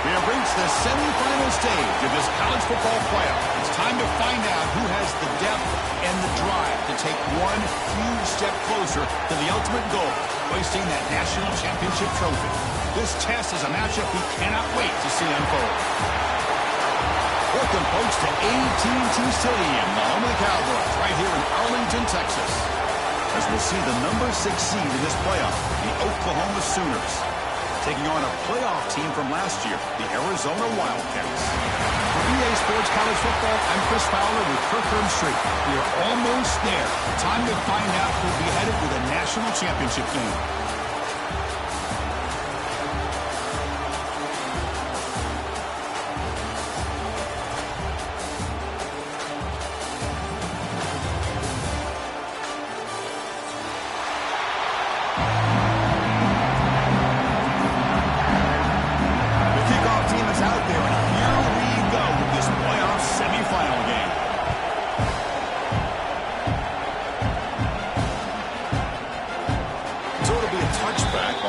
We have reached the semifinal stage of this college football playoff. It's time to find out who has the depth and the drive to take one huge step closer to the ultimate goal, hoisting that national championship trophy. This test is a matchup we cannot wait to see unfold. Welcome, folks, to AT&T Stadium, the home of the Cowboys, right here in Arlington, Texas, as we'll see the number 6 seed in this playoff, the Oklahoma Sooners, taking on a playoff team from last year, the Arizona Wildcats. For EA Sports College Football, I'm Chris Fowler with Kirk Herbstreit. We are almost there. Time to find out who'll be headed to the national championship game.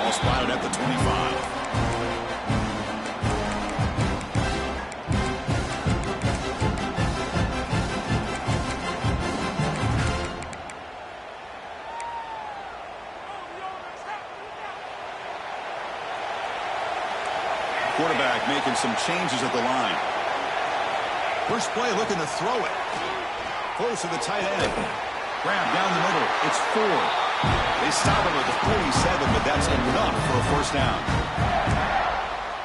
Spotted at the 25. Quarterback making some changes at the line. First play looking to throw it. Close to the tight end. Grab down the middle. It's 4. They stop him at the 47, but that's enough for a first down.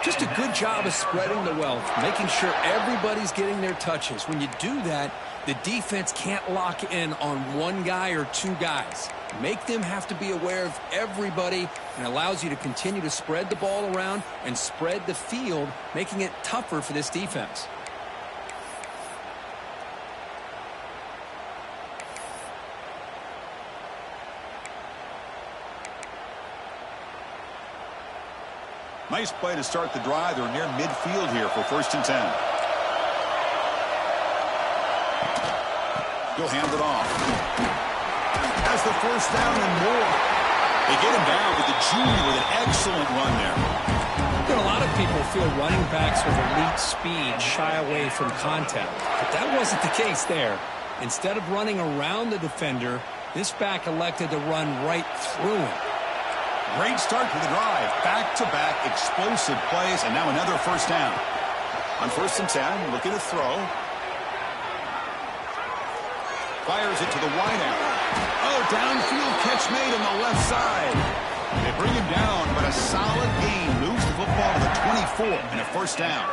Just a good job of spreading the wealth, making sure everybody's getting their touches. When you do that, the defense can't lock in on one guy or two guys. Make them have to be aware of everybody, and allows you to continue to spread the ball around and spread the field, making it tougher for this defense. Nice play to start the drive. They're near midfield here for 1st and 10. He'll hand it off. Has the first down and more. They get him down with the junior with an excellent run there. You know, a lot of people feel running backs with elite speed shy away from contact, but that wasn't the case there. Instead of running around the defender, this back elected to run right through him. Great start to the drive. Back-to-back explosive plays, and now another first down. On 1st and 10, looking to throw. Fires it to the wideout. Oh, downfield catch made on the left side. They bring him down, but a solid gain moves the football to the 24 and a first down.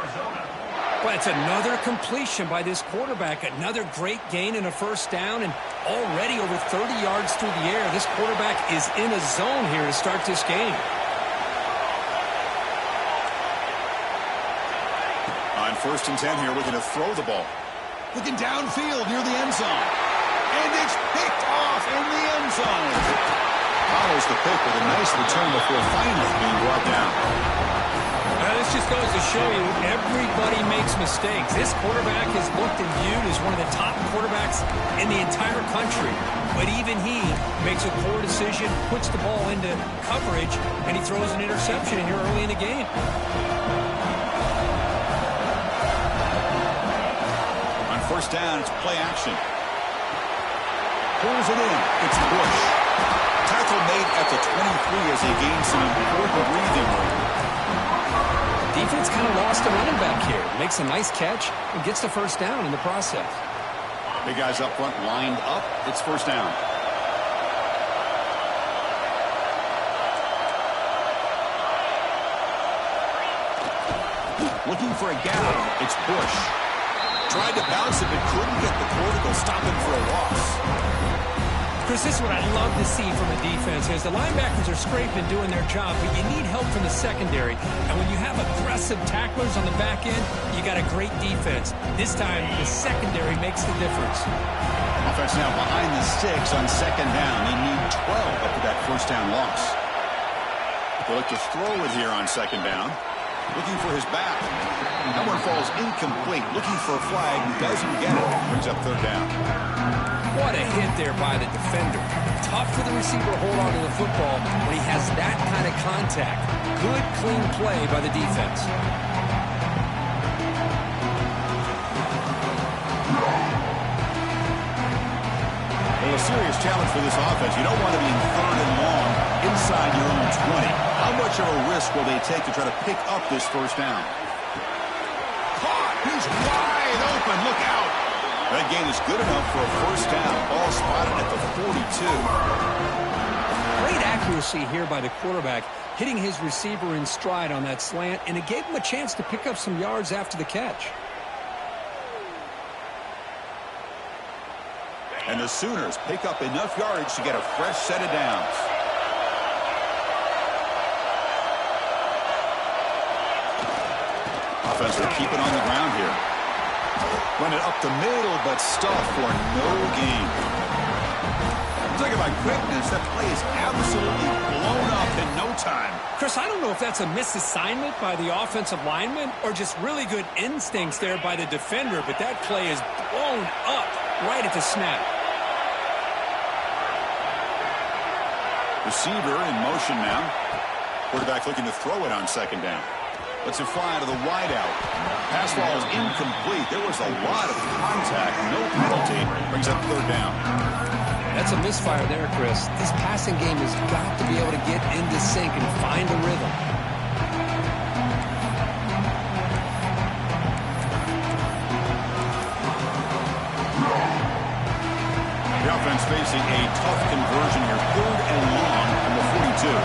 But it's another completion by this quarterback. Another great gain and a first down, and already over 30 yards through the air. This quarterback is in a zone here to start this game. On 1st and 10 here, looking to throw the ball. Looking downfield near the end zone. And it's picked off in the end zone. Follows the pick with a nice return before finally being brought down. This just goes to show you everybody makes mistakes. This quarterback is looked and viewed as one of the top quarterbacks in the entire country. But even he makes a poor decision, puts the ball into coverage, and he throws an interception here early in the game. first down. It's play action. Pulls it in. It's Bush. Tackle made at the 23 as they gain some important breathing room. Defense kind of lost a running back here. Makes a nice catch and gets the first down in the process. Big guys up front lined up. It's first down. Looking for a gap. It's Bush. Tried to bounce it, but couldn't get the cord to go stop him for a loss. Chris, this is what I love to see from a defense is the linebackers are scraping, doing their job, but you need help from the secondary. And when you have aggressive tacklers on the back end, you got a great defense. This time, the secondary makes the difference. Offense now behind the sticks on second down. They need 12 after that first down loss. They look to throw it here on second down. Looking for his back. That one falls incomplete. Looking for a flag. Doesn't get it. Brings up third down. What a hit there by the defender. Tough for the receiver to hold on to the football when he has that kind of contact. Good, clean play by the defense. Well, a serious challenge for this offense. You don't want to be in third and long inside your own 20. How much of a risk will they take to try to pick up this first down? Caught! He's wide open. Look out! That gain is good enough for a first down. Ball spotted at the 42. Great accuracy here by the quarterback, hitting his receiver in stride on that slant, and it gave him a chance to pick up some yards after the catch. And the Sooners pick up enough yardage to get a fresh set of downs. Offense will keep it on the ground here. Run it up the middle, but stuffed for no gain. Talk about quickness. That play is absolutely blown up in no time. Chris, I don't know if that's a misassignment by the offensive lineman or just really good instincts there by the defender, but that play is blown up right at the snap. Receiver in motion now. Quarterback looking to throw it on second down. Lets it fly to the wideout. Pass ball is incomplete. There was a lot of contact. No penalty. Brings up third down. That's a misfire there, Chris. This passing game has got to be able to get into sync and find a rhythm. The offense facing a tough conversion here. Third and long from the 42.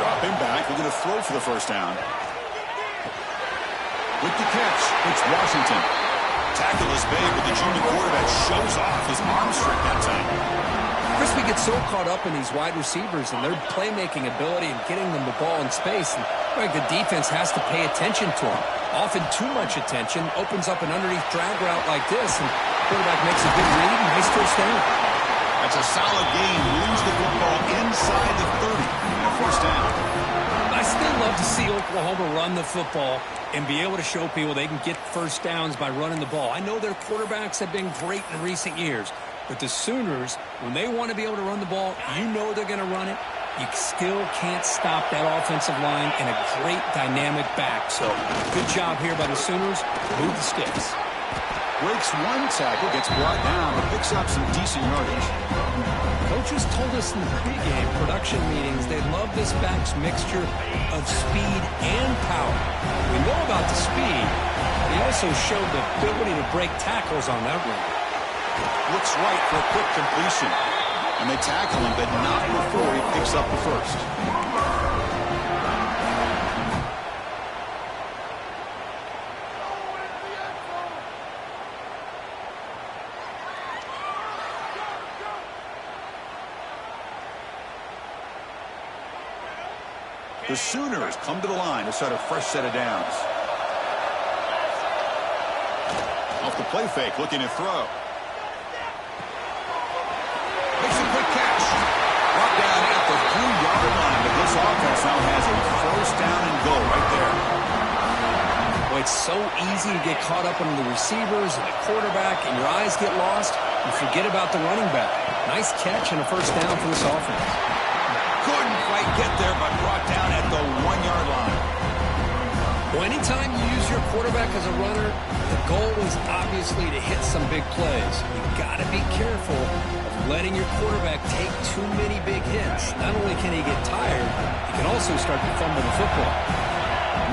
Dropping back, looking to throw for the first down. With the catch, it's Washington. Tackle is made, but the junior quarterback shows off his arm strength that time. Chris, we get so caught up in these wide receivers and their playmaking ability and getting them the ball in space. And the defense has to pay attention to them. Often too much attention opens up an underneath drag route like this, and the quarterback makes a good read and nice first down. That's a solid gain. Moves the football inside the 30 and a first down. I still love to see Oklahoma run the football and be able to show people they can get first downs by running the ball. I know their quarterbacks have been great in recent years, but the Sooners, when they want to be able to run the ball, you know they're going to run it. You still can't stop that offensive line and a great dynamic back. So good job here by the Sooners. Move the sticks. Breaks one tackle, gets brought down, but picks up some decent yardage. Coaches told us in the pregame production meetings they love this back's mixture of speed and power. We know about the speed. He also showed the ability to break tackles on that run. Looks right for a quick completion. And they tackle him, but not before he picks up the first. The Sooners come to the line to start a fresh set of downs. Off the play fake, looking to throw. Makes a quick catch. Brought down at the 3-yard line, but this offense now has a first down and goal right there. Well, it's so easy to get caught up in the receivers and the quarterback, and your eyes get lost. You forget about the running back. Nice catch and a first down for this offense. Couldn't quite get there, but brought down at the 1-yard line. Well, anytime you use your quarterback as a runner, the goal is obviously to hit some big plays. You've got to be careful of letting your quarterback take too many big hits. Not only can he get tired, he can also start to fumble the football.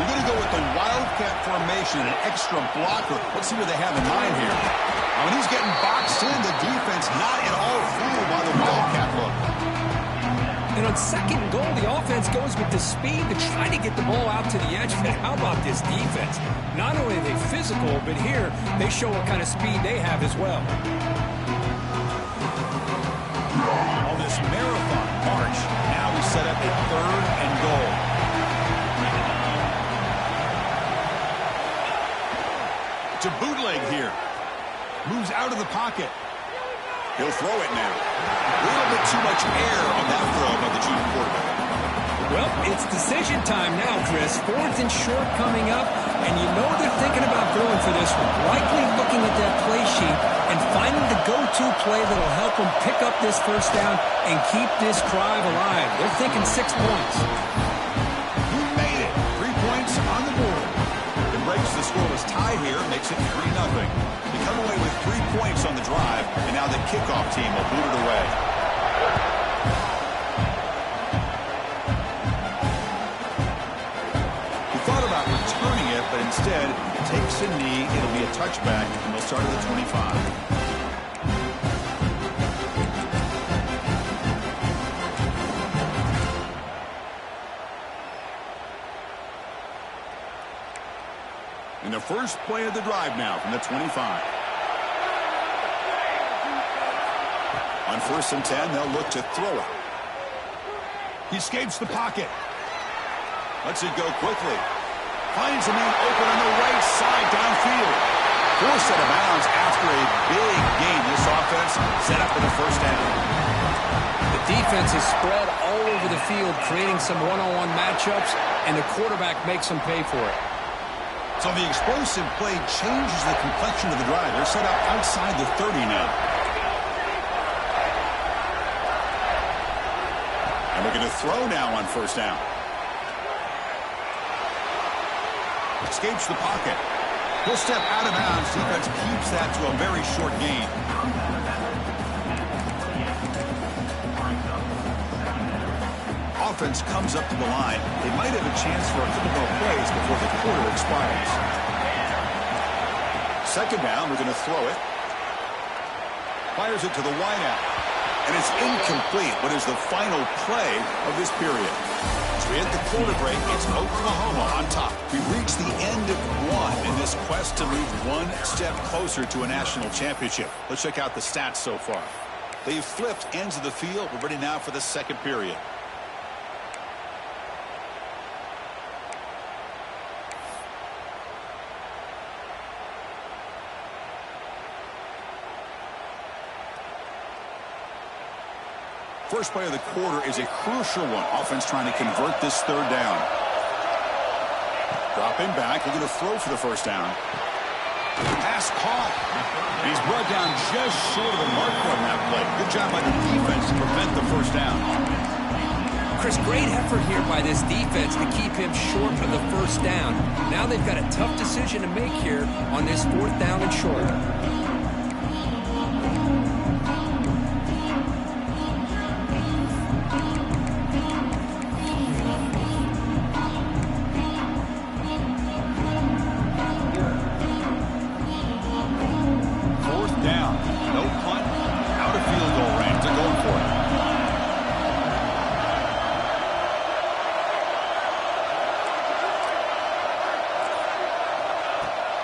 We're going to go with the Wildcat formation, an extra blocker. Let's see what they have in mind here. Now, when he's getting boxed in, the defense not at all fooled by the Wildcat look. And on second goal, the offense goes with the speed to try to get the ball out to the edge. But how about this defense? Not only are they physical, but here they show what kind of speed they have as well. On this marathon march, now we set up a 3rd and goal. To bootleg here. Moves out of the pocket. He'll throw it now. A little bit too much air on that throw by the junior quarterback. Well, it's decision time now, Chris. 4th and short coming up, and you know they're thinking about going for this one. Likely looking at that play sheet and finding the go-to play that'll help them pick up this first down and keep this drive alive. They're thinking 6 points. Who made it? 3 points on the board. It breaks the scoreless tie here, makes it 3-0. They come away with 3 points on the drive, and now the kickoff team will boot it away. He thought about returning it, but instead takes a knee. It'll be a touchback, and they'll start at the 25. And the first play of the drive now from the 25. On 1st and 10, they'll look to throw it. He escapes the pocket. Lets it go quickly. Finds a man open on the right side downfield. Forced out of bounds after a big gain. This offense set up for the first down. The defense is spread all over the field, creating some one-on-one matchups, and the quarterback makes them pay for it. So the explosive play changes the complexion of the drive. They're set up outside the 30 now. And we're going to throw now on 1st down. Escapes the pocket. He'll step out of bounds. Defense keeps that to a very short gain. Offense comes up to the line. They might have a chance for a couple more plays before the quarter expires. 2nd down, we're going to throw it. Fires it to the wideout. And it's incomplete. What is the final play of this period? As we hit the quarter break, it's Oklahoma on top. We've reached the end of one in this quest to move one step closer to a national championship. Let's check out the stats so far. They've flipped ends of the field. We're ready now for the 2nd period. First play of the quarter is a crucial one. Offense trying to convert this 3rd down. Dropping back, looking to throw for the 1st down. Pass caught. And he's brought down just short of the marker on that play. Good job by the defense to prevent the 1st down. Chris, great effort here by this defense to keep him short of the 1st down. Now they've got a tough decision to make here on this 4th down and short.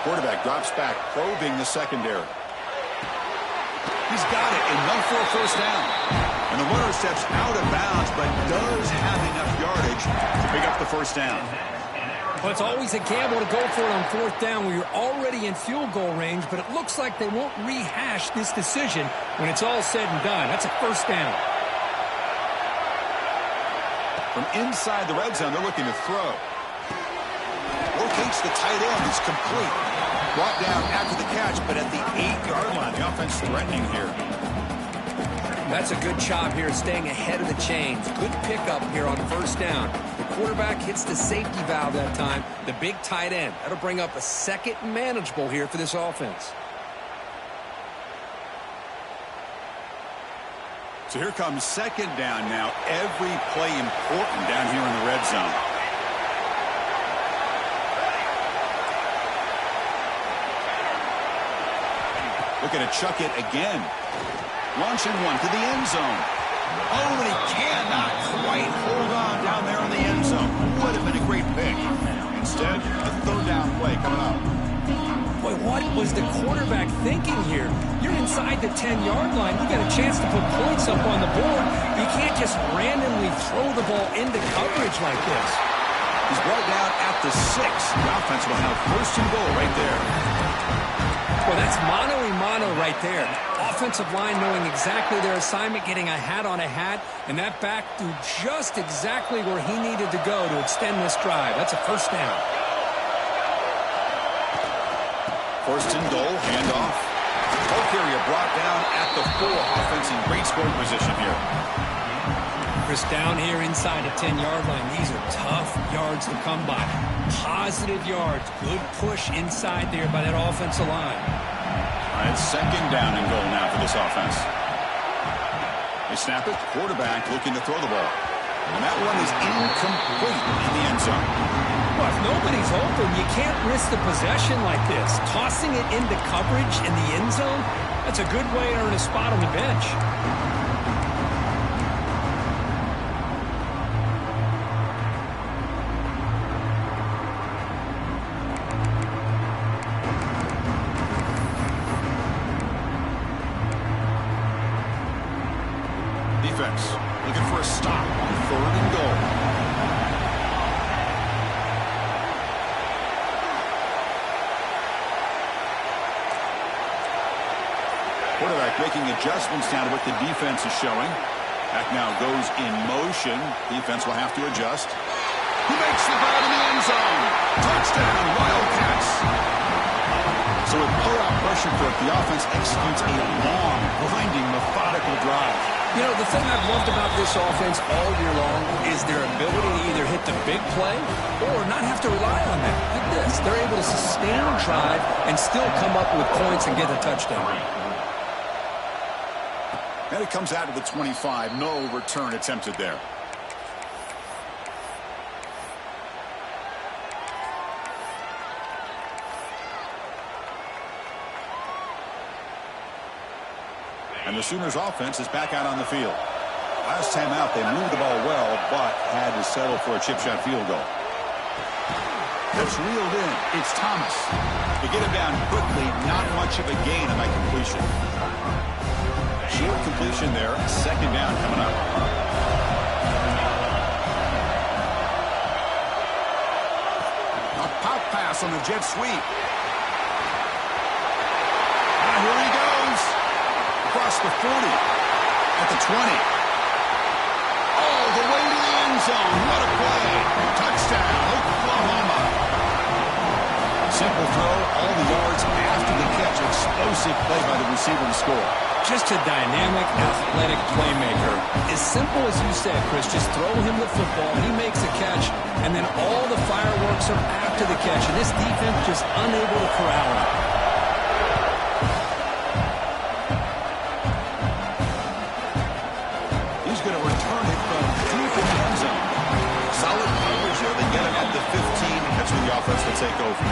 Quarterback drops back, probing the secondary. He's got it, enough for a 1st down. And the runner steps out of bounds, but does have enough yardage to pick up the 1st down. Well, it's always a gamble to go for it on 4th down when you're already in field goal range, but it looks like they won't rehash this decision when it's all said and done. That's a 1st down. From inside the red zone, they're looking to throw. Rotates the tight end. It's complete. Brought down after the catch, but at the 8-yard line. The offense threatening here. That's a good job here, staying ahead of the chains. Good pickup here on 1st down. The quarterback hits the safety valve that time, the big tight end. That'll bring up a second manageable here for this offense. So here comes second down now. Every play important down here in the red zone. Looking to chuck it again. Launching one to the end zone. Oh, and he cannot quite hold on down there in the end zone. Would have been a great pick. Instead, a third down play coming up. Boy, what was the quarterback thinking here? You're inside the 10-yard line. You got a chance to put points up on the board. You can't just randomly throw the ball into coverage like this. He's brought down at the 6. The offense will have first and goal right there. Well, that's mano-a-mano right there. Offensive line knowing exactly their assignment, getting a hat on a hat, and that back threw just exactly where he needed to go to extend this drive. That's a first down. First and goal, handoff. Ball carrier brought down at the 4. Offense in great scoring position here. Chris, down here inside the 10-yard line, these are tough yards to come by. Positive yards. Good push inside there by that offensive line. All right, second down and goal now for this offense. They snap it. Quarterback looking to throw the ball. And that one is incomplete in the end zone. Well, if nobody's open, you can't risk the possession like this. Tossing it into coverage in the end zone, that's a good way to earn a spot on the bench. Defense looking for a stop on third and goal. Quarterback making adjustments down to what the defense is showing. Back now goes in motion. Defense will have to adjust. He makes the grab in the end zone. Touchdown, Wildcats. So with blowout pressure for it, the offense executes a long, grinding, methodical drive. You know, the thing I've loved about this offense all year long is their ability to either hit the big play or not have to rely on that. Look at this. They're able to sustain a drive and still come up with points and get a touchdown. And it comes out of the 25. No return attempted there. And the Sooners offense is back out on the field. Last time out, they moved the ball well, but had to settle for a chip shot field goal. That's reeled in. It's Thomas. To get him down quickly, not much of a gain on that completion. Short completion there. Second down coming up. A pop pass on the jet sweep. And here he goes. Across the 40. At the 20. All the way to the end zone. What a play. Touchdown, Oklahoma. Simple throw. All the yards after the catch. Explosive play by the receiver to score. Just a dynamic, athletic playmaker. As simple as you said, Chris, just throw him the football, he makes a catch, and then all the fireworks are after the catch, and this defense just unable to corral him. He's going to return it from deep in the end zone. Solid coverage there. They get him at the 15. That's where the offense will take over.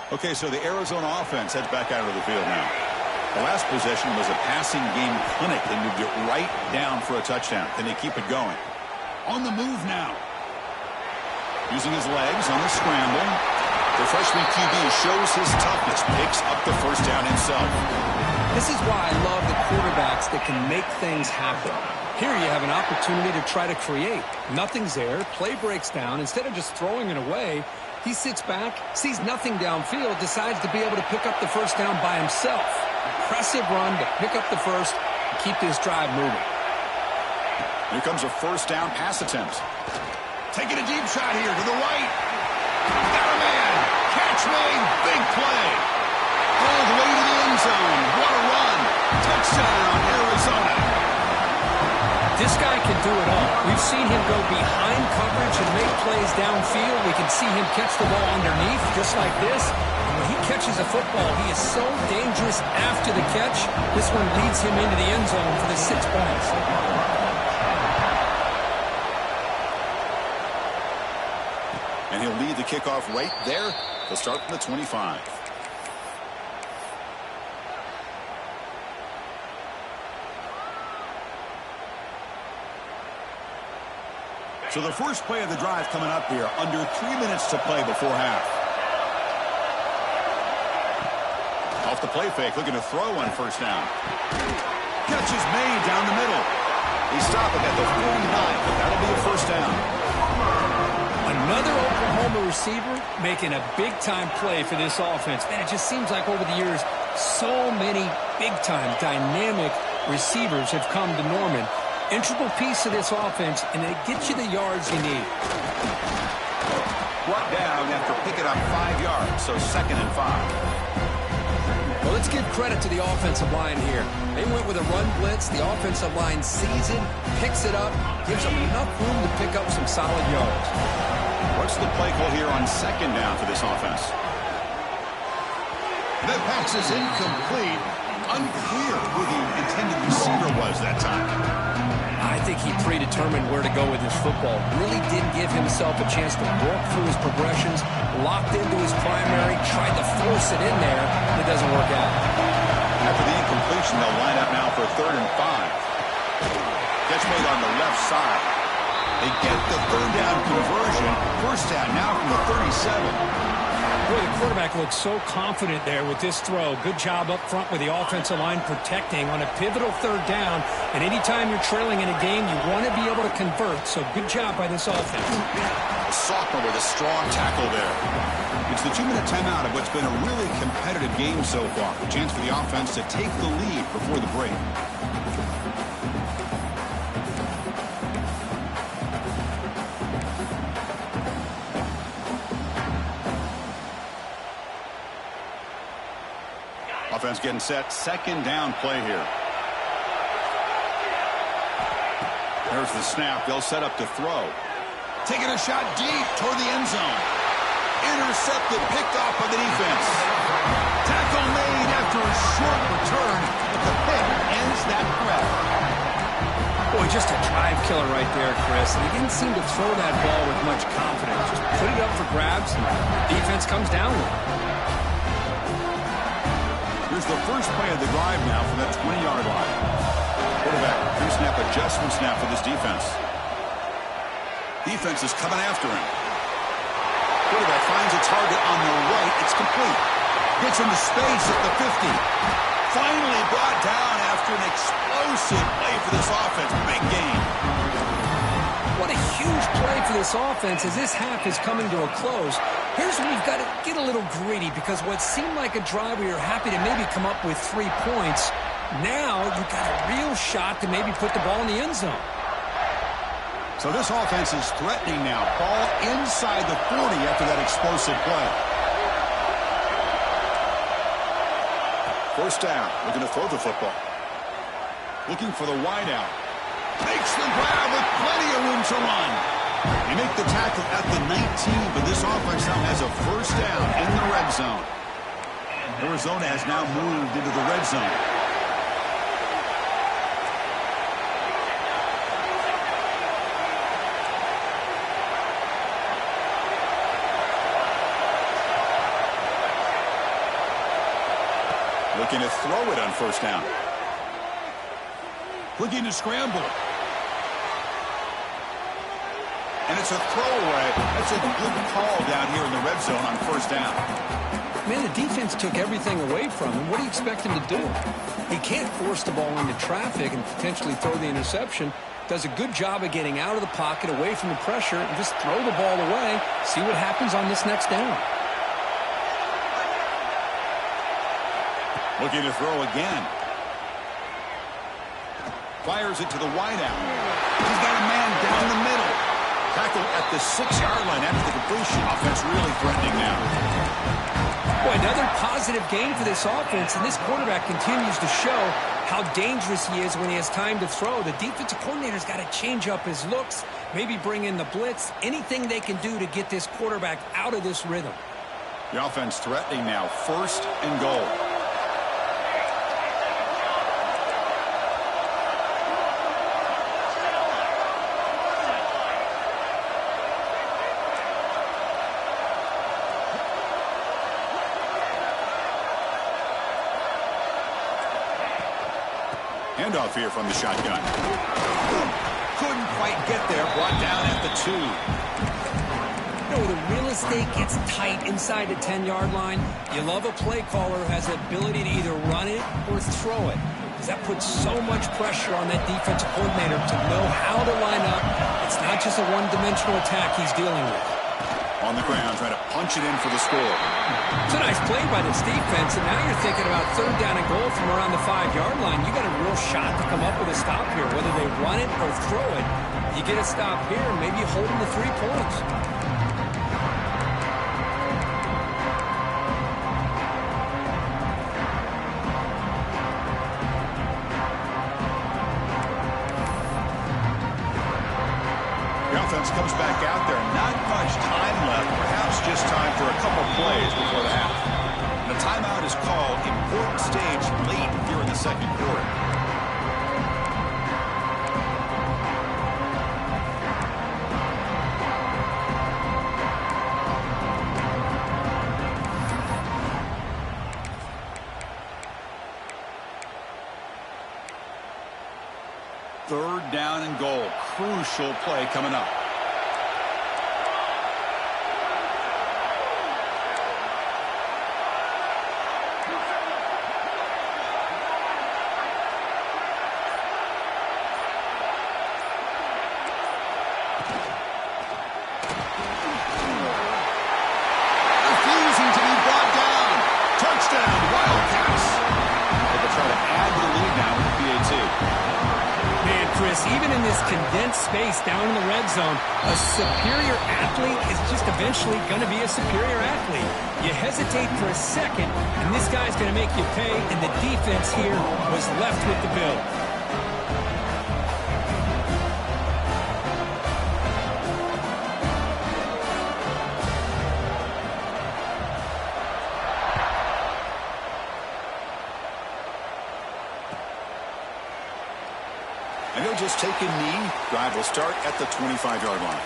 Okay, so the Arizona offense heads back out of the field now. The last possession was a passing game clinic. They moved it right down for a touchdown. Can they keep it going? On the move now. Using his legs on the scramble. The freshman QB shows his toughness. Picks up the first down himself. This is why I love the quarterbacks that can make things happen. Here you have an opportunity to try to create. Nothing's there. Play breaks down. Instead of just throwing it away, he sits back, sees nothing downfield, decides to be able to pick up the first down by himself. Impressive run to pick up the first and keep this drive moving. Here comes a first down pass attempt. Taking a deep shot here to the right. Got a man. Catch made. Big play. All the way to the end zone. What a run. Touchdown, Arizona. This guy can do it all. We've seen him go behind coverage and make plays downfield. We can see him catch the ball underneath just like this. And when he catches a football, he is so dangerous after the catch. This one leads him into the end zone for the 6 points. And he'll lead the kickoff right there. He'll start from the 25. So the first play of the drive coming up here. Under 3 minutes to play before half. Off the play fake, looking to throw on first down. Catch is made down the middle. He stopped it at the 49, but that'll be a first down. Another Oklahoma receiver making a big-time play for this offense. Man, it just seems like over the years, so many big-time, dynamic receivers have come to Norman. Integral piece of this offense, and they get you the yards you need. Brought down after picking up 5 yards, so 2nd and 5. Well, let's give credit to the offensive line here. They went with a run blitz. The offensive line sees it, picks it up, gives them enough room to pick up some solid yards. What's the play call here on 2nd down for this offense? That pass is incomplete. Unclear who the intended receiver was that time. I think he predetermined where to go with his football. Really didn't give himself a chance to walk through his progressions, locked into his primary, tried to force it in there. It doesn't work out. After the incompletion, they'll line up now for 3rd and 5. Catch made on the left side. They get the 3rd down conversion. First down now from the 37. Boy, the quarterback looks so confident there with this throw. Good job up front with the offensive line protecting on a pivotal 3rd down. And anytime you're trailing in a game, you want to be able to convert. So good job by this offense. A sophomore with a strong tackle there. It's the 2-minute timeout of what's been a really competitive game so far. A chance for the offense to take the lead before the break. Offense getting set. 2nd down play here. There's the snap. They'll set up to throw. Taking a shot deep toward the end zone. Intercepted, picked off by the defense. Tackle made after a short return, but the pick ends that threat. Boy, just a drive killer right there, Chris. And he didn't seem to throw that ball with much confidence. Just put it up for grabs, and the defense comes down with it. Here's the first play of the drive now from that 20-yard line. Quarterback, pre-snap adjustment snap for this defense. Defense is coming after him. Quarterback finds a target on the right. It's complete. Gets into space at the 50. Finally brought down after an explosive play for this offense. Big game. What a huge play for this offense as this half is coming to a close. Here's where we've got to get a little greedy because what seemed like a drive where you're happy to maybe come up with 3 points, now you've got a real shot to maybe put the ball in the end zone. So this offense is threatening now. Ball inside the 40 after that explosive play. First down. Looking to throw the football. Looking for the wideout. Makes the grab with plenty of room to run. They make the tackle at the 19, but this offense now has a first down in the red zone. Arizona has now moved into the red zone. Looking to throw it on first down. Looking to scramble. And it's a throwaway. That's a good call down here in the red zone on first down. Man, the defense took everything away from him. What do you expect him to do? He can't force the ball into traffic and potentially throw the interception. Does a good job of getting out of the pocket, away from the pressure, and just throw the ball away. See what happens on this next down. Looking to throw again. Fires it to the wideout. He's got a man down the middle. Tackle at the 6-yard line after the completion. Offense really threatening now. Boy, another positive game for this offense, and this quarterback continues to show how dangerous he is when he has time to throw. The defensive coordinator's got to change up his looks, maybe bring in the blitz, anything they can do to get this quarterback out of this rhythm. The offense threatening now, 1st and goal. Handoff here from the shotgun. Couldn't quite get there. Brought down at the 2. You know, the real estate gets tight inside the 10-yard line. You love a play caller who has the ability to either run it or throw it, because that puts so much pressure on that defensive coordinator to know how to line up. It's not just a one-dimensional attack he's dealing with. On the ground, trying to punch it in for the score. It's a nice play by this defense, and now you're thinking about 3rd down and goal from around the 5-yard line. You got a real shot to come up with a stop here, whether they run it or throw it. You get a stop here, maybe you hold them to 3 points. Comes back out there. Not much time left. Perhaps just time for a couple plays before the half. And the timeout is called. Important stage late here in the 2nd quarter. Third down and goal. Crucial play coming up. Even in this condensed space down in the red zone, a superior athlete is just eventually going to be a superior athlete. You hesitate for a second, and this guy's going to make you pay, and the defense here was left with the bill. And he'll just take a knee. Drive will start at the 25-yard line.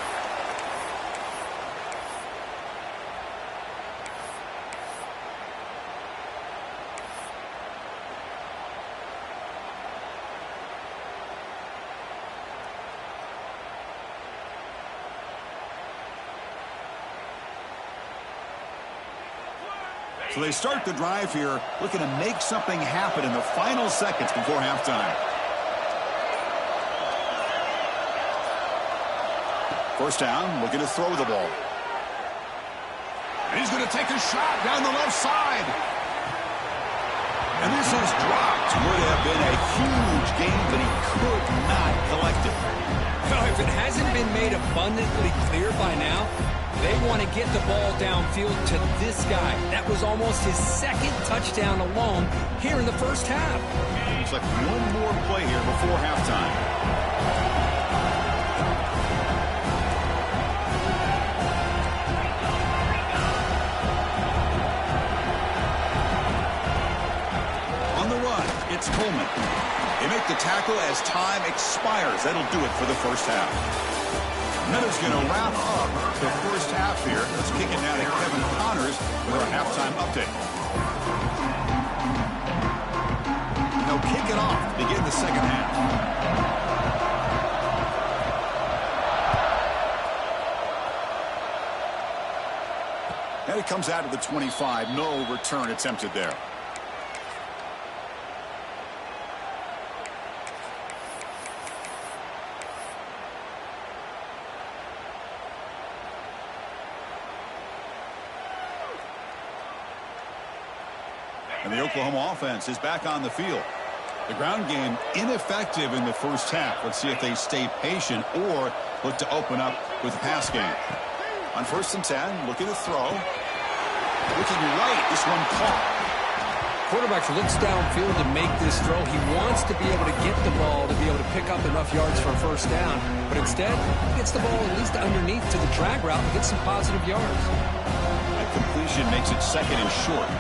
So they start the drive here, looking to make something happen in the final seconds before halftime. First down, looking to throw the ball. And he's going to take a shot down the left side. And this is dropped. Would have been a huge game, but he could not collect it. Well, if it hasn't been made abundantly clear by now, they want to get the ball downfield to this guy. That was almost his 2nd touchdown alone here in the first half. Looks like one more play here before halftime. It's Coleman. They make the tackle as time expires. That'll do it for the first half. And that is going to wrap up the first half here. Let's kick it now to Kevin Connors with our halftime update. And they'll kick it off to begin the second half. And it comes out of the 25. No return attempted there. And the Oklahoma offense is back on the field. The ground game ineffective in the first half. Let's see if they stay patient or look to open up with the pass game. On 1st and 10, looking to throw. Looking right, this one caught. Quarterback looks downfield to make this throw. He wants to be able to get the ball to be able to pick up enough yards for a first down. But instead, he gets the ball at least underneath to the drag route and gets some positive yards. That completion makes it 2nd and short.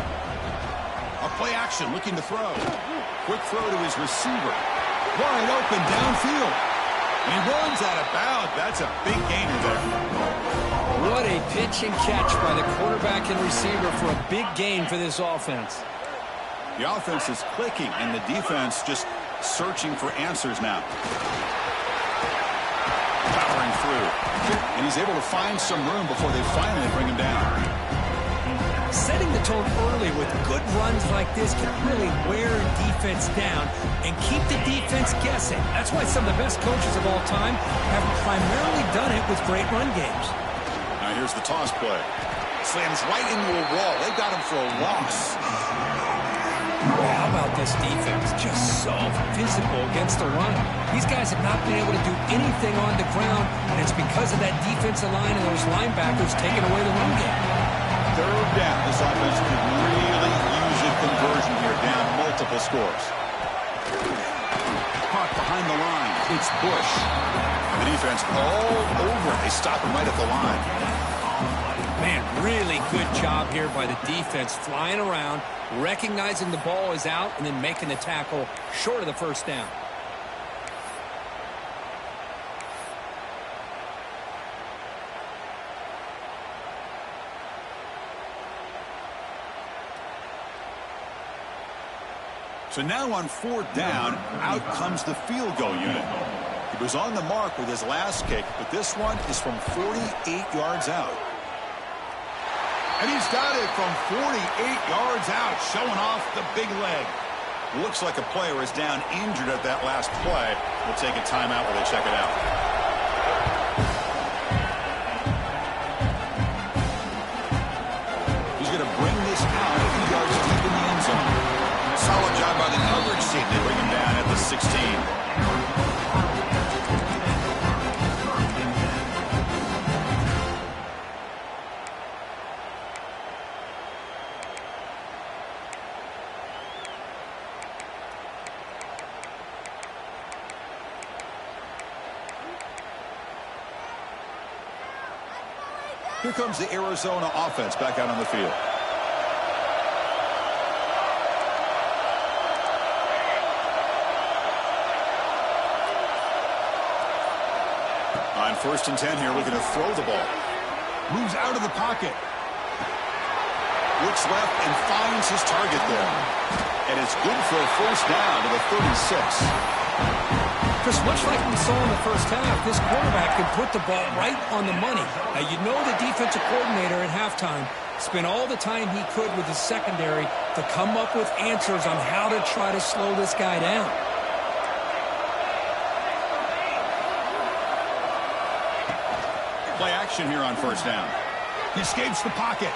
A play action, looking to throw. Quick throw to his receiver. Wide open downfield. And he runs out of bounds. That's a big gainer there. What a pitch and catch by the quarterback and receiver for a big gain for this offense. The offense is clicking, and the defense just searching for answers now. Powering through. And he's able to find some room before they finally bring him down. Setting the tone early with good runs like this can really wear a defense down and keep the defense guessing. That's why some of the best coaches of all time have primarily done it with great run games. Now here's the toss play. Slams right into a wall. They got him for a loss. How about this defense? Just so physical against the run. These guys have not been able to do anything on the ground, and it's because of that defensive line and those linebackers taking away the run game. 3rd down. This offense could really use a conversion here, down multiple scores. Caught behind the line. It's Bush. The defense all over it. They stop him right at the line. Man, really good job here by the defense, flying around, recognizing the ball is out, and then making the tackle short of the first down. So now on 4th down, out comes the field goal unit. He was on the mark with his last kick, but this one is from 48 yards out. And he's got it from 48 yards out, showing off the big leg. Looks like a player is down injured at that last play. We'll take a timeout while they check it out. He's going to bring this out a few yards deep in the end zone. Solid job by the coverage team. They bring him down at the 16. Here comes the Arizona offense back out on the field. On 1st and 10 here, looking to throw the ball. Moves out of the pocket. Looks left and finds his target there. And it's good for a first down to the 36. Chris, much like we saw in the first half, this quarterback can put the ball right on the money. Now, you know the defensive coordinator at halftime spent all the time he could with his secondary to come up with answers on how to try to slow this guy down. Play action here on 1st down. He escapes the pocket.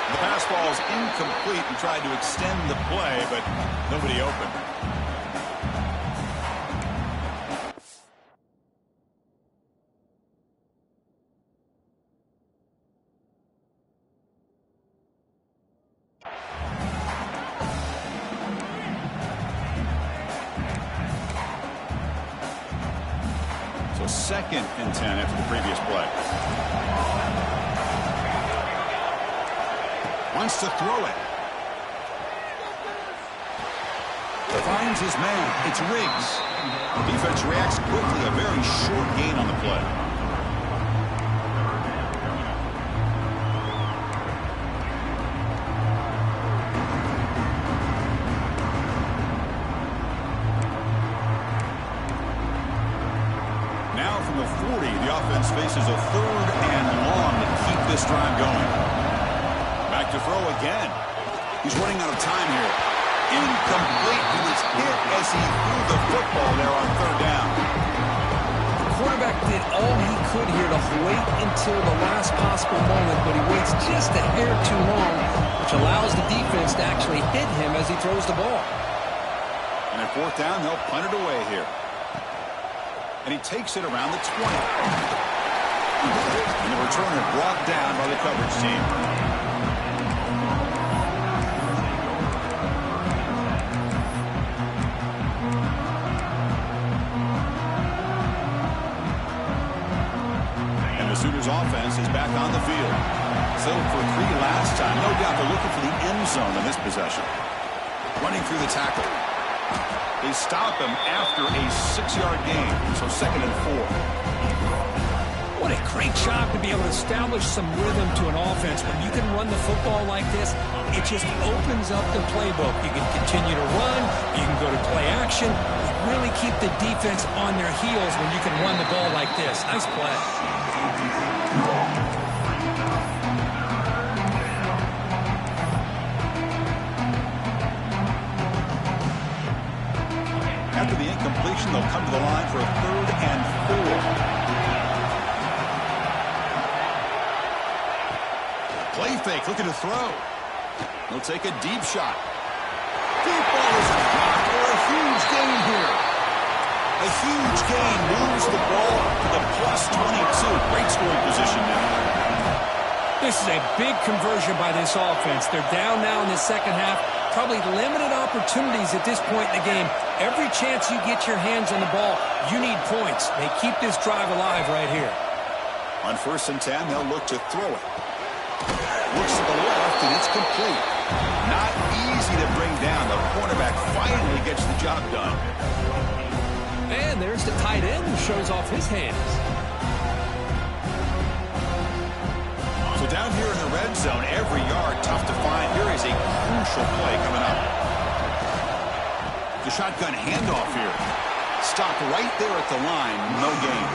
The pass ball is incomplete and tried to extend the play, but nobody open. So 2nd and 10 after the previous play. Wants to throw it. Finds his man. It's Riggs. The defense reacts quickly. A very short gain on the play. Now from the 40, the offense faces a 3rd and long to keep this drive going. Back to throw again. He's running out of time here. Incomplete. He was hit as he threw the football there on 3rd down. The quarterback did all he could here to wait until the last possible moment, but he waits just a hair too long, which allows the defense to actually hit him as he throws the ball. And at fourth down, they'll punt it away here. And he takes it around the 20. And the returner brought down by the coverage team. And the Sooners offense is back on the field. Settled for 3 last time. No doubt they're looking for the end zone in this possession. Running through the tackle. They stop him after a 6-yard gain, so 2nd and 4. What a great job to be able to establish some rhythm to an offense. When you can run the football like this, it just opens up the playbook. You can continue to run, you can go to play action, really keep the defense on their heels when you can run the ball like this. Nice play. After the incompletion, they'll come to the line for a 3rd and 4. Play fake, looking to throw. He'll take a deep shot. Deep ball is caught for a huge gain here. A huge gain moves the ball to the +22. Great scoring position now. This is a big conversion by this offense. They're down now in the second half. Probably limited opportunities at this point in the game. Every chance you get your hands on the ball, you need points. They keep this drive alive right here. On 1st and 10, they'll look to throw it. Looks to the left, and it's complete. Not easy to bring down. The cornerback finally gets the job done. And there's the tight end who shows off his hands. So down here in the red zone, every yard tough to find. Here is a crucial play coming up. The shotgun handoff here. Stopped right there at the line. No gain.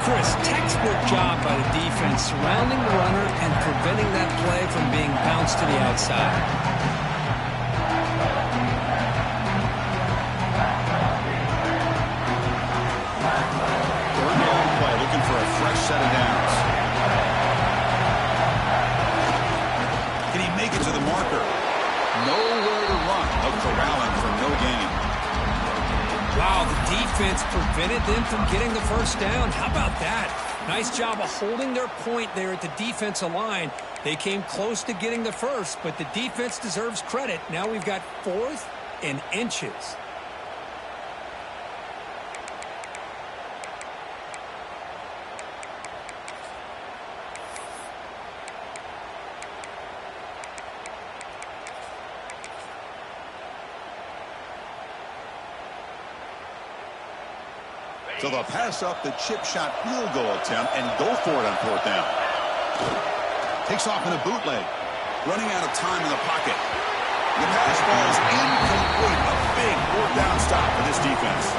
Chris, textbook job by the defense surrounding the runner and preventing that play from being bounced to the outside. Third down play, looking for a fresh set of downs. Can he make it to the marker? Nowhere to run. No corralling for no gain. Wow, the defense prevented them from getting the first down. How about that? Nice job of holding their point there at the defensive line. They came close to getting the first, but the defense deserves credit. Now we've got 4th and inches. So they'll pass up the chip shot field goal attempt and go for it on 4th down. Takes off in a bootleg. Running out of time in the pocket. The pass ball is incomplete. A big 4th down stop for this defense.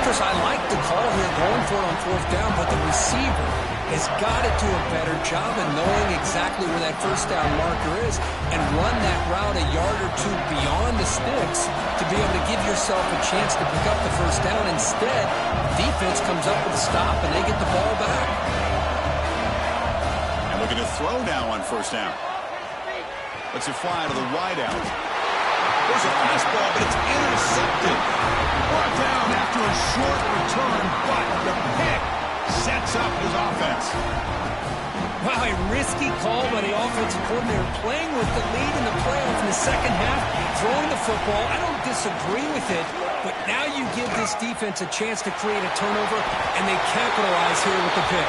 Chris, I like the call here going for it on 4th down, but the receiver has got to do a better job of knowing exactly where that first down marker is and run that route a yard or 2 beyond the sticks to be able to give yourself a chance to pick up the first down. Instead, defense comes up with a stop and they get the ball back. And looking to throw now on 1st down. Lets it fly to the wide out. There's a pass ball, but it's intercepted. Brought down after a short return, but the pick sets up his offense. Wow, a risky call by the offensive coordinator, playing with the lead in the playoff in the second half, throwing the football. I don't disagree with it, but now you give this defense a chance to create a turnover, and they capitalize here with the pick.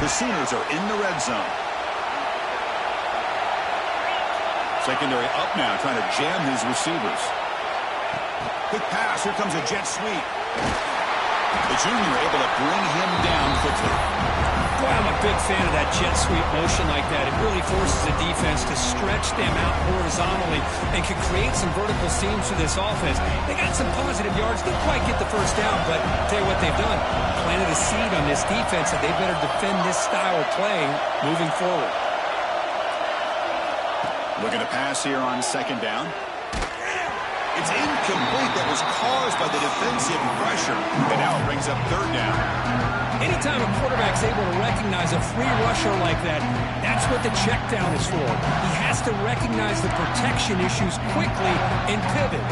The Sooners are in the red zone. Secondary up now, trying to jam these receivers. Quick pass. Here comes a jet sweep. The junior able to bring him down quickly. Boy, I'm a big fan of that jet sweep motion like that. It really forces the defense to stretch them out horizontally and can create some vertical seams for this offense. They got some positive yards. Didn't quite get the first down, but I'll tell you what they've done. Planted a seed on this defense that they better defend this style of playing moving forward. Looking to pass here on 2nd down. It's incomplete. That was caused by the defensive pressure. And now it brings up 3rd down. Anytime a quarterback's able to recognize a free rusher like that, that's what the check down is for. He has to recognize the protection issues quickly and pivot.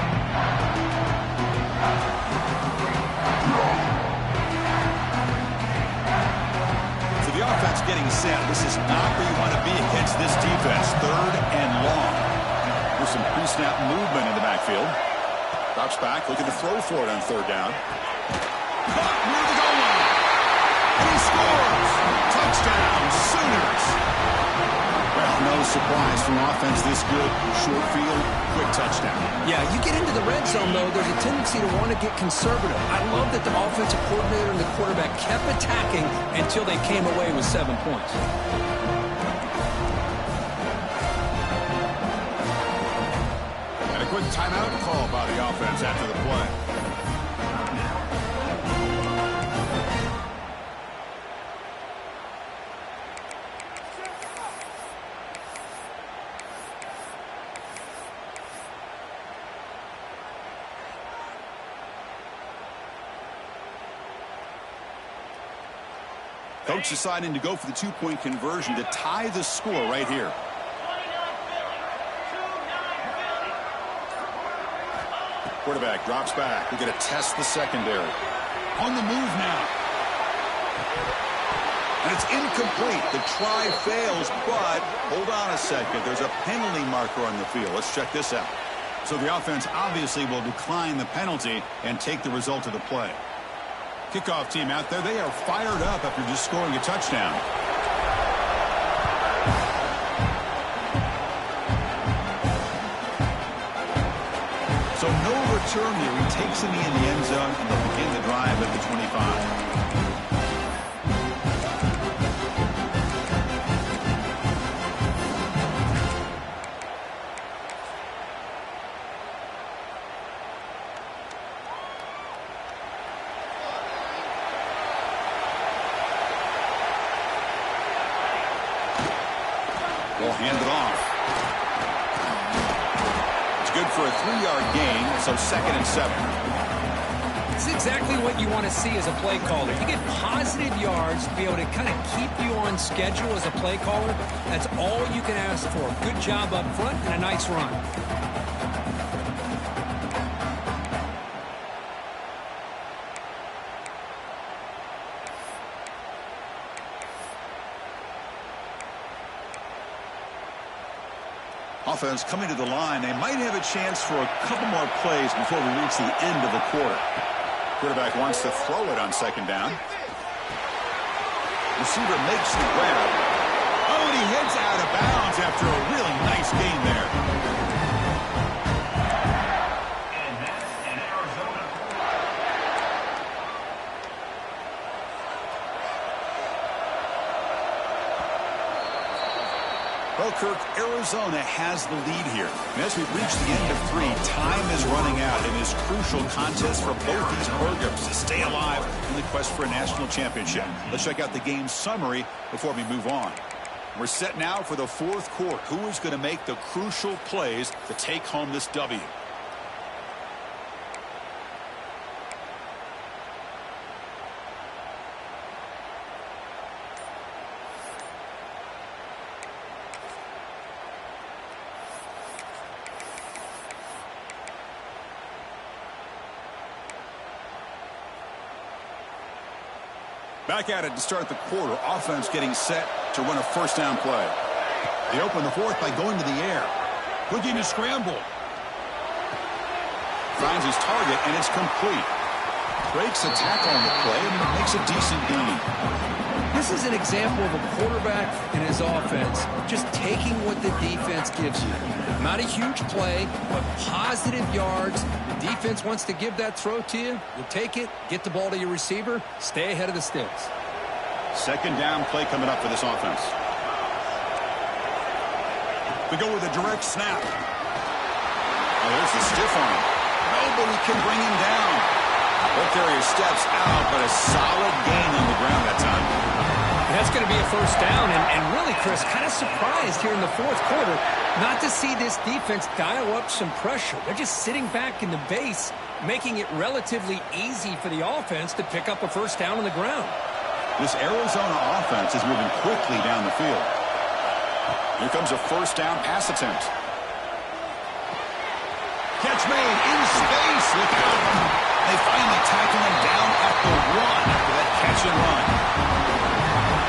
So the offense getting set. This is not where you want to be against this defense. 3rd and long. With some pre-snap movement in the backfield. Drops back, looking to throw for it on 3rd down. Caught near the goal line. And he scores. Touchdown, Sooners. Well, no surprise from offense this good. Short field, quick touchdown. Yeah, you get into the red zone, though, there's a tendency to want to get conservative. I love that the offensive coordinator and the quarterback kept attacking until they came away with 7 points. And a quick timeout call by the offense after the play. Coach deciding to go for the 2-point conversion to tie the score right here. Quarterback drops back. We're going to test the secondary. On the move now. And it's incomplete. The try fails, but hold on a second. There's a penalty marker on the field. Let's check this out. So the offense obviously will decline the penalty and take the result of the play. Kickoff team out there. They are fired up after just scoring a touchdown. So no return here. He takes it in the end zone, and they'll begin the drive at the 25. They'll hand it off. It's good for a 3-yard gain, so 2nd and 7. It's exactly what you want to see as a play caller. You get positive yards to be able to kind of keep you on schedule as a play caller. That's all you can ask for. Good job up front and a nice run. Offense coming to the line. They might have a chance for a couple more plays before we reach the end of the quarter. Quarterback wants to throw it on 2nd down. Receiver makes the grab. Oh, and he heads out of bounds after a really nice gain there. Well, Kirk, Arizona has the lead here. And as we've reached the end of 3, time is running out in this crucial contest for both these programs to stay alive in the quest for a national championship. Let's check out the game summary before we move on. We're set now for the 4th quarter. Who is going to make the crucial plays to take home this W? Back at it to start the quarter. Offense getting set to run a 1st down play. They open the 4th by going to the air. Looking to scramble. Finds his target, and it's complete. Breaks a tackle on the play and makes a decent gain. This is an example of a quarterback and his offense just taking what the defense gives you. Not a huge play, but positive yards. The defense wants to give that throw to you. You take it, get the ball to your receiver, stay ahead of the sticks. 2nd down play coming up for this offense. We go with a direct snap. Oh, there's the stiff arm. Nobody can bring him down. Ball carrier steps out, but a solid gain on the ground that time. That's going to be a 1st down, and really, Chris, kind of surprised here in the 4th quarter not to see this defense dial up some pressure. They're just sitting back in the base, making it relatively easy for the offense to pick up a 1st down on the ground. This Arizona offense is moving quickly down the field. Here comes a first down pass attempt. Catch made in space. Look out. They finally tackle him down at the 1 after that catch and run.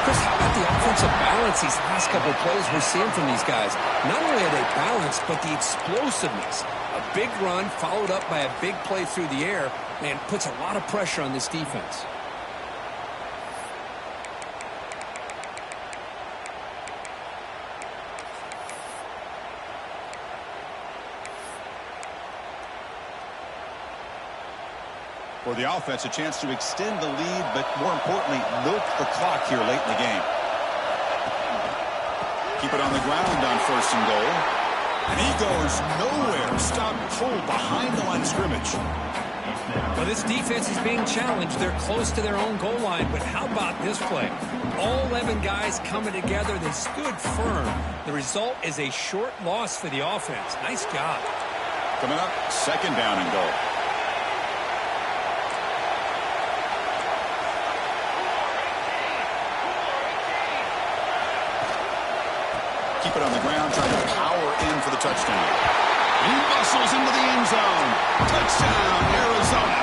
Chris, how about the offensive balance these last couple of plays we're seeing from these guys? Not only are they balanced, but the explosiveness. A big run followed up by a big play through the air, man, puts a lot of pressure on this defense. For the offense, a chance to extend the lead, but more importantly, milk the clock here late in the game. Keep it on the ground on first and goal. And he goes nowhere. Stop cold behind the line of scrimmage. Well, this defense is being challenged. They're close to their own goal line, but how about this play? All 11 guys coming together. They stood firm. The result is a short loss for the offense. Nice job. Coming up, second down and goal. Keep it on the ground, trying to power in for the touchdown. He bustles into the end zone. Touchdown, Arizona.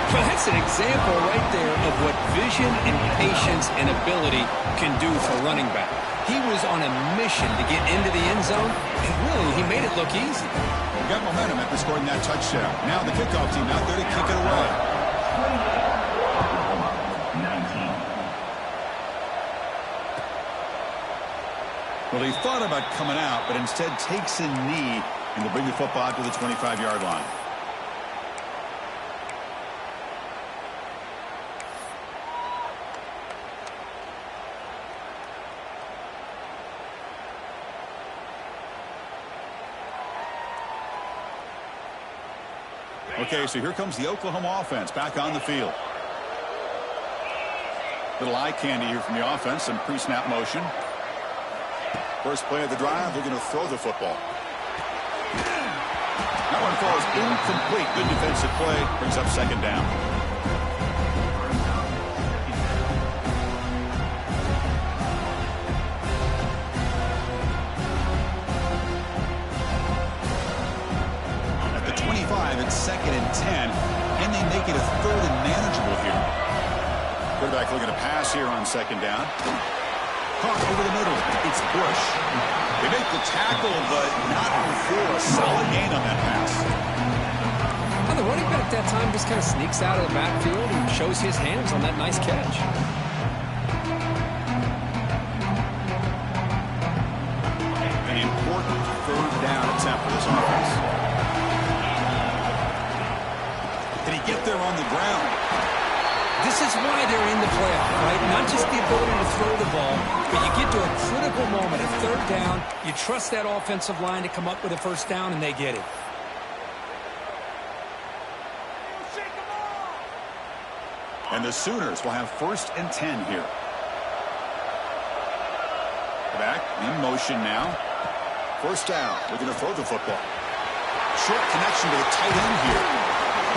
Well, that's an example right there of what vision and patience and ability can do for a running back. He was on a mission to get into the end zone, and really, he made it look easy. Got momentum after scoring that touchdown. Now the kickoff team out there to kick it away. Well, he thought about coming out, but instead takes a knee and will bring the football to the 25-yard line. Okay, so here comes the Oklahoma offense back on the field. Little eye candy here from the offense, some pre-snap motion. First play of the drive, they're going to throw the football. That one falls incomplete. Good defensive play. Brings up second down. At the 25, it's second and 10. And they make it a third and manageable here. Quarterback looking to pass here on second down. Caught over the middle. It's Bush. They make the tackle, but not before a solid gain on that pass. Well, the running back that time just kind of sneaks out of the backfield and shows his hands on that nice catch. An important third down attempt for this offense. Did he get there on the ground? This is why they're in the playoff, right? Not just the ability to throw the ball, but you get to a critical moment, a third down. You trust that offensive line to come up with a first down, and they get it. And the Sooners will have first and 10 here. Back in motion now. First down. We're going to throw the football. Short connection to the tight end here.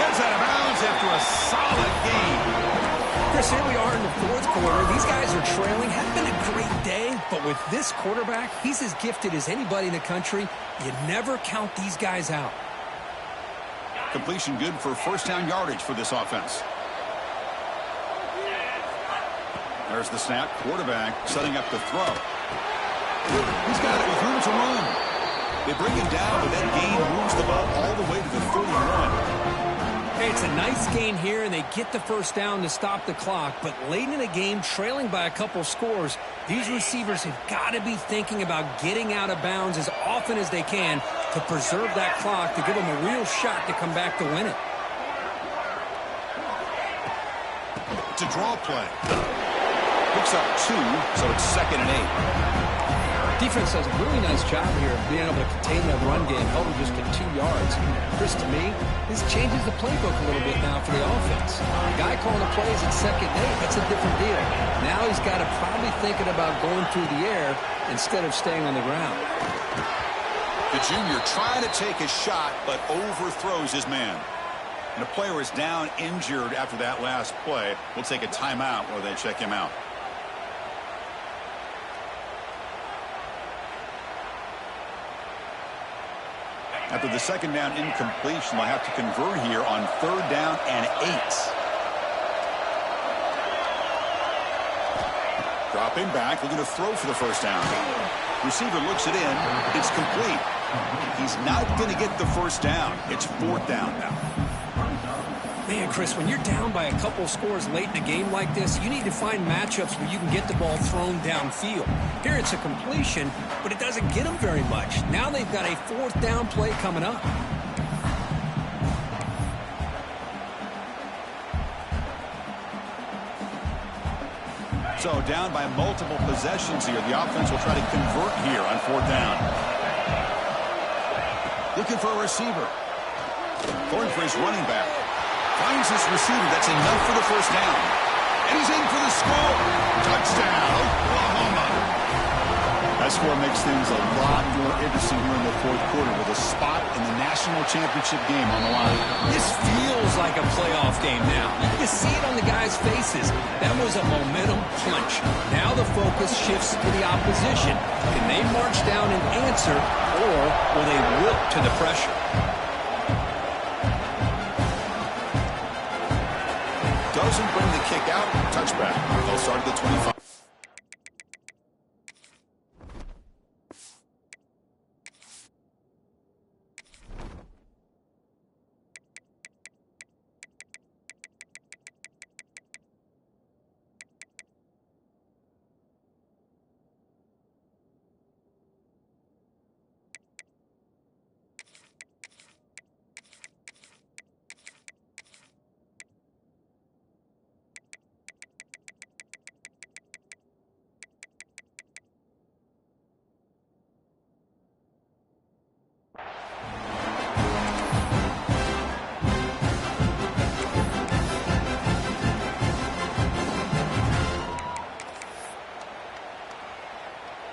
Heads out of bounds after a solid game. Chris, here we are in the fourth quarter. These guys are trailing. Hadn't been a great day, but with this quarterback, he's as gifted as anybody in the country. You never count these guys out. Completion good for first down yardage for this offense. There's the snap. Quarterback setting up the throw. He's got it with room to run. They bring him down, but that gain moves the ball all the way to the 31. Hey, it's a nice gain here, and they get the first down to stop the clock. But late in the game, trailing by a couple scores, these receivers have got to be thinking about getting out of bounds as often as they can to preserve that clock, to give them a real shot to come back to win it. It's a draw play. Picks up 2, so it's second and 8. Defense does a really nice job here of being able to contain that run game, held them just to 2 yards. Chris, to me, this changes the playbook a little bit now for the offense. The guy calling the plays at second and 8, that's a different deal. Now he's got to probably thinking about going through the air instead of staying on the ground. The junior trying to take a shot, but overthrows his man. And a player is down injured after that last play. We'll take a timeout while they check him out. After the second down incompletion, they'll have to convert here on 3rd down and 8. Dropping back, looking to throw for the first down. Receiver looks it in. It's complete. He's not going to get the first down. It's 4th down now. Man, Chris, when you're down by a couple scores late in a game like this, you need to find matchups where you can get the ball thrown downfield. Here it's a completion, but it doesn't get them very much. Now they've got a 4th down play coming up. So down by multiple possessions here. The offense will try to convert here on 4th down. Looking for a receiver. Going for his running back. Finds his receiver. That's enough for the first down. And he's in for the score. Touchdown, Oklahoma. That score makes things a lot more interesting here in the 4th quarter with a spot in the national championship game on the line. This feels like a playoff game now. You can see it on the guys' faces. That was a momentum punch. Now the focus shifts to the opposition. Can they march down and answer, or will they wilt to the pressure? Doesn't bring the kick out. Touchback. They'll start at the 25.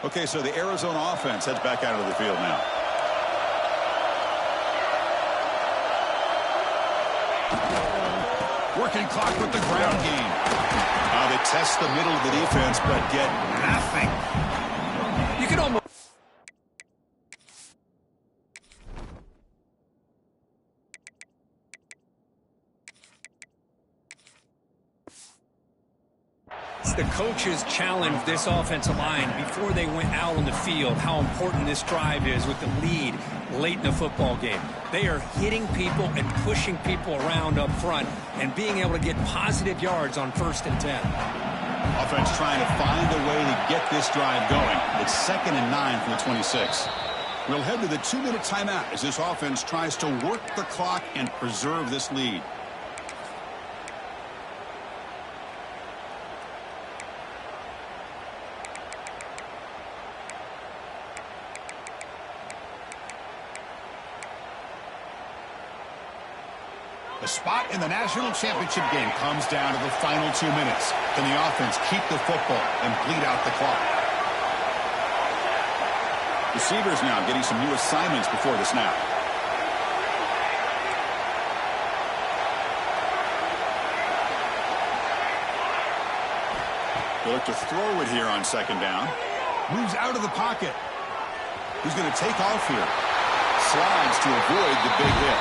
Okay, so the Arizona offense heads back out of the field now. Working clock with the ground game. They test the middle of the defense, but get nothing. You can almost... The coaches challenged this offensive line before they went out on the field how important this drive is with the lead late in the football game. They are hitting people and pushing people around up front and being able to get positive yards on 1st and 10. Offense trying to find a way to get this drive going. It's 2nd and 9 from the 26. We'll head to the 2-minute timeout as this offense tries to work the clock and preserve this lead. The spot in the national championship game comes down to the final 2 minutes. Can the offense keep the football and bleed out the clock? Receivers now getting some new assignments before the snap. They look to throw it here on 2nd down. Moves out of the pocket. He's going to take off here. Slides to avoid the big hit.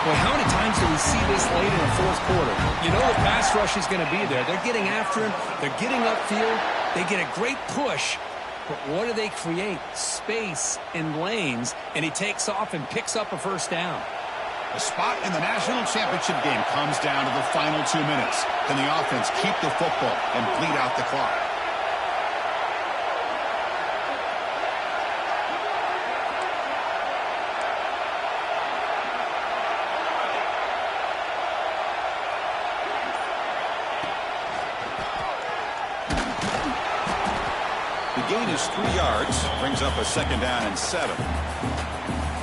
Boy, how many times do we see this late in the 4th quarter? You know the pass rush is going to be there. They're getting after him. They're getting upfield. They get a great push. But what do they create? Space and lanes. And he takes off and picks up a 1st down. The spot in the national championship game comes down to the final 2 minutes. Can the offense keep the football and bleed out the clock? Gain is 3 yards, brings up a 2nd down and 7.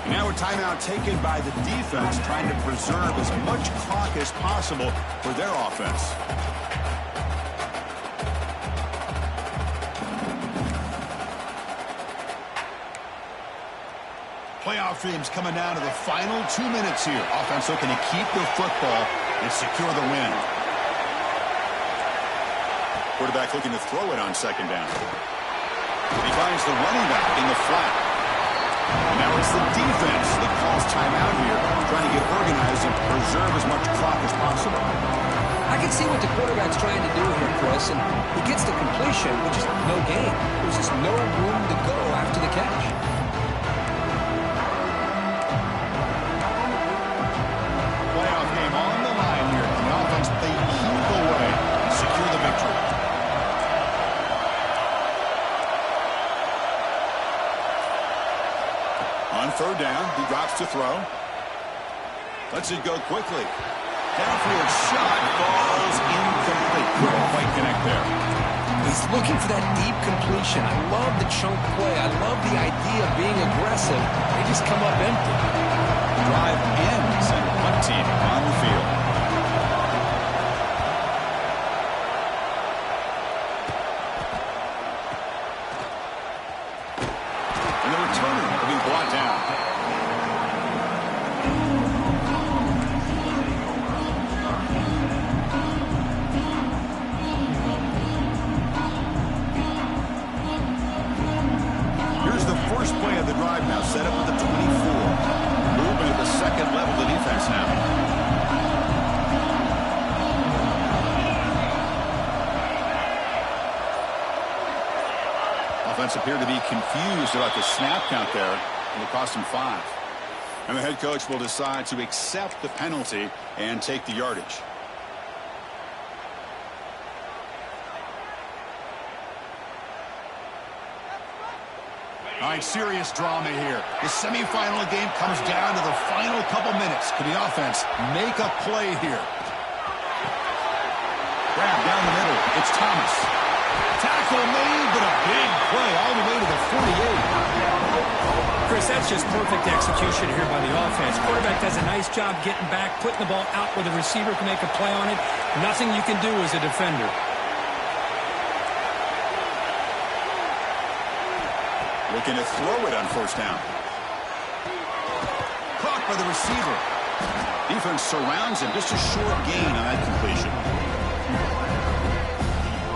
Now a timeout taken by the defense, trying to preserve as much clock as possible for their offense. Playoff game's coming down to the final 2 minutes here. Offense looking to keep the football and secure the win. Quarterback looking to throw it on second down. He finds the running back in the flat. And now it's the defense that calls timeout here, trying to get organized and preserve as much clock as possible. I can see what the quarterback's trying to do here, Chris, and he gets the completion, which is no gain. There's just no room to go after the catch. Playoff game on the line here. The offense, they keep away and secure the victory. On third down, he drops to throw. Lets it go quickly. Downfield shot falls incomplete. Couldn't quite connect there. He's looking for that deep completion. I love the chunk play. I love the idea of being aggressive. They just come up empty. The drive ends and punt team on the field. And the returner will be brought down. First play of the drive now, set up at the 24. Moving at the second level of the defense now. Offense appeared to be confused about the snap count there, and it cost him 5. And the head coach will decide to accept the penalty and take the yardage. All right, serious drama here. The semifinal game comes down to the final couple minutes. Can the offense make a play here? Grab down the middle. It's Thomas. Tackle made, but a big play all the way to the 48. Chris, that's just perfect execution here by the offense. Quarterback does a nice job getting back, putting the ball out where the receiver can make a play on it. Nothing you can do as a defender. Looking to throw it on first down. Caught by the receiver. Defense surrounds him. Just a short gain on that completion.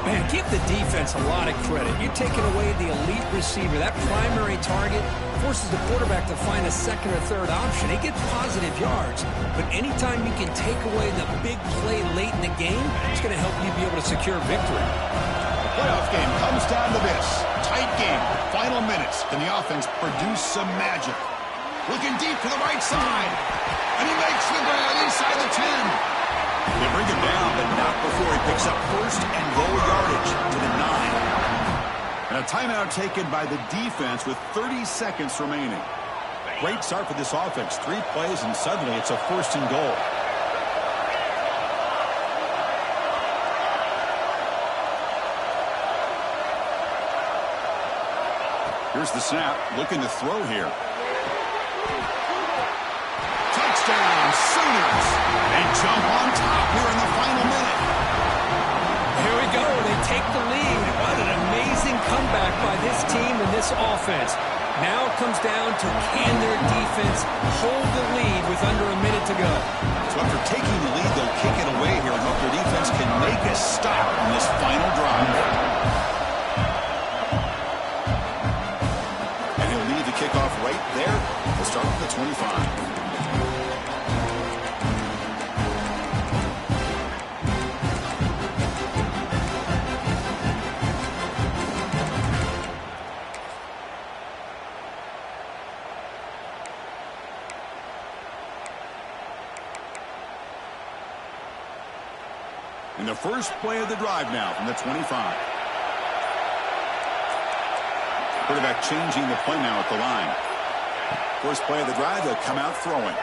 Man, give the defense a lot of credit. You're taking away the elite receiver. That primary target forces the quarterback to find a second or third option. He gets positive yards, but anytime you can take away the big play late in the game, it's going to help you be able to secure victory. The playoff game comes down to this. Tight game. Final minutes. Can the offense produce some magic? Looking deep to the right side. And he makes the grab inside the 10. They bring him down, but not before he picks up first and goal yardage to the 9. And a timeout taken by the defense with 30 seconds remaining. Great start for this offense. 3 plays, and suddenly it's a first and goal. Here's the snap. Looking to throw here. Touchdown, Sooners. They jump on top here in the final minute. Here we go. They take the lead. What an amazing comeback by this team and this offense. Now it comes down to can their defense hold the lead with under a minute to go. So after taking the lead, they'll kick it away here and hope their defense can make a stop on this final drive. Kickoff right there. We'll start with the 25. In the first play of the drive now from the 25. Quarterback changing the play now at the line. First play of the drive, they'll come out throwing.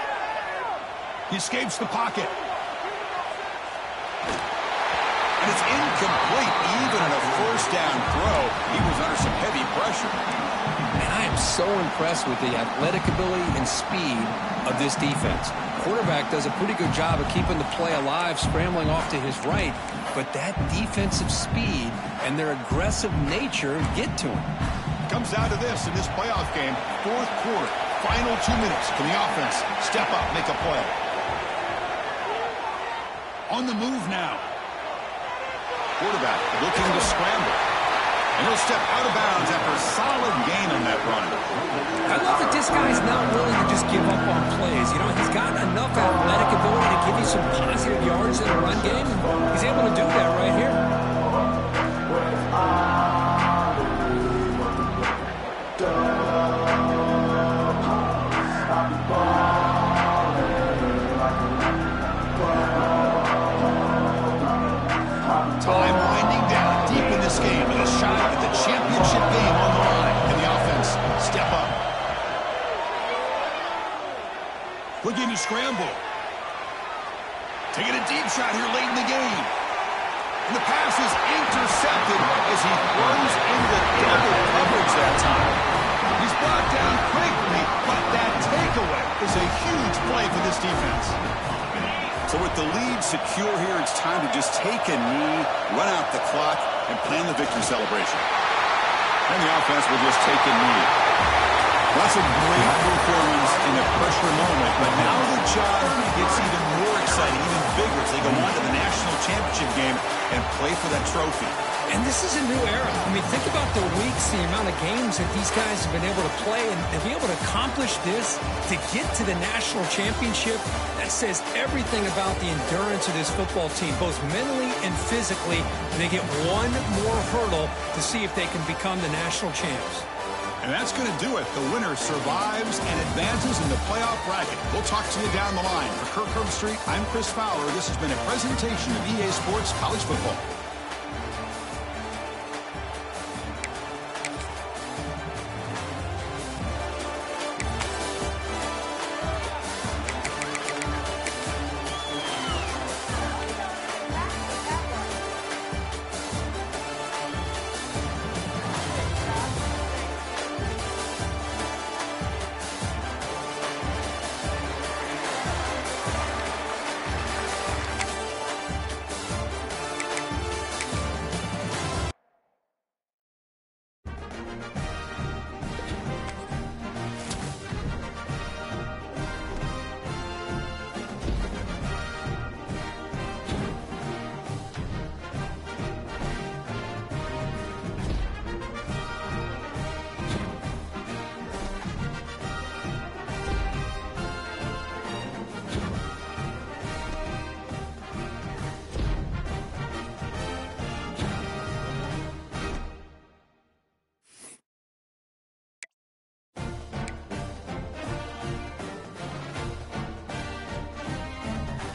He escapes the pocket. And it's incomplete. Even on a first down throw, he was under some heavy pressure. And I am so impressed with the athletic ability and speed of this defense. Quarterback does a pretty good job of keeping the play alive, scrambling off to his right. But that defensive speed and their aggressive nature get to him. Comes down to this in this playoff game. Fourth quarter, final 2 minutes. Can the offense step up, make a play? On the move now. Quarterback looking to scramble. And he'll step out of bounds after a solid gain on that run. I love that this guy's not willing to just give up on plays. You know, he's got enough athletic ability to give you some positive yards in a run game. He's able to do that right here. Time winding down deep in this game, and a shot at the championship game on the line. Can the offense step up? Looking to scramble. Taking a deep shot here late in the game. And the pass is intercepted as he throws into double coverage that time. He's brought down quickly, but that takeaway is a huge play for this defense. So with the lead secure here, it's time to just take a knee, run out the clock, and plan the victory celebration. And the offense will just take a knee. That's a great performance in a pressure moment, but now the job gets even more exciting, even bigger as they go on to the national championship game and play for that trophy. And this is a new era. I mean, think about the weeks, the amount of games that these guys have been able to play, and to be able to accomplish this, to get to the national championship, that says everything about the endurance of this football team, both mentally and physically. And they get one more hurdle to see if they can become the national champs. And that's going to do it. The winner survives and advances in the playoff bracket. We'll talk to you down the line. For Kirk Herbstreit, I'm Chris Fowler. This has been a presentation of EA Sports College Football.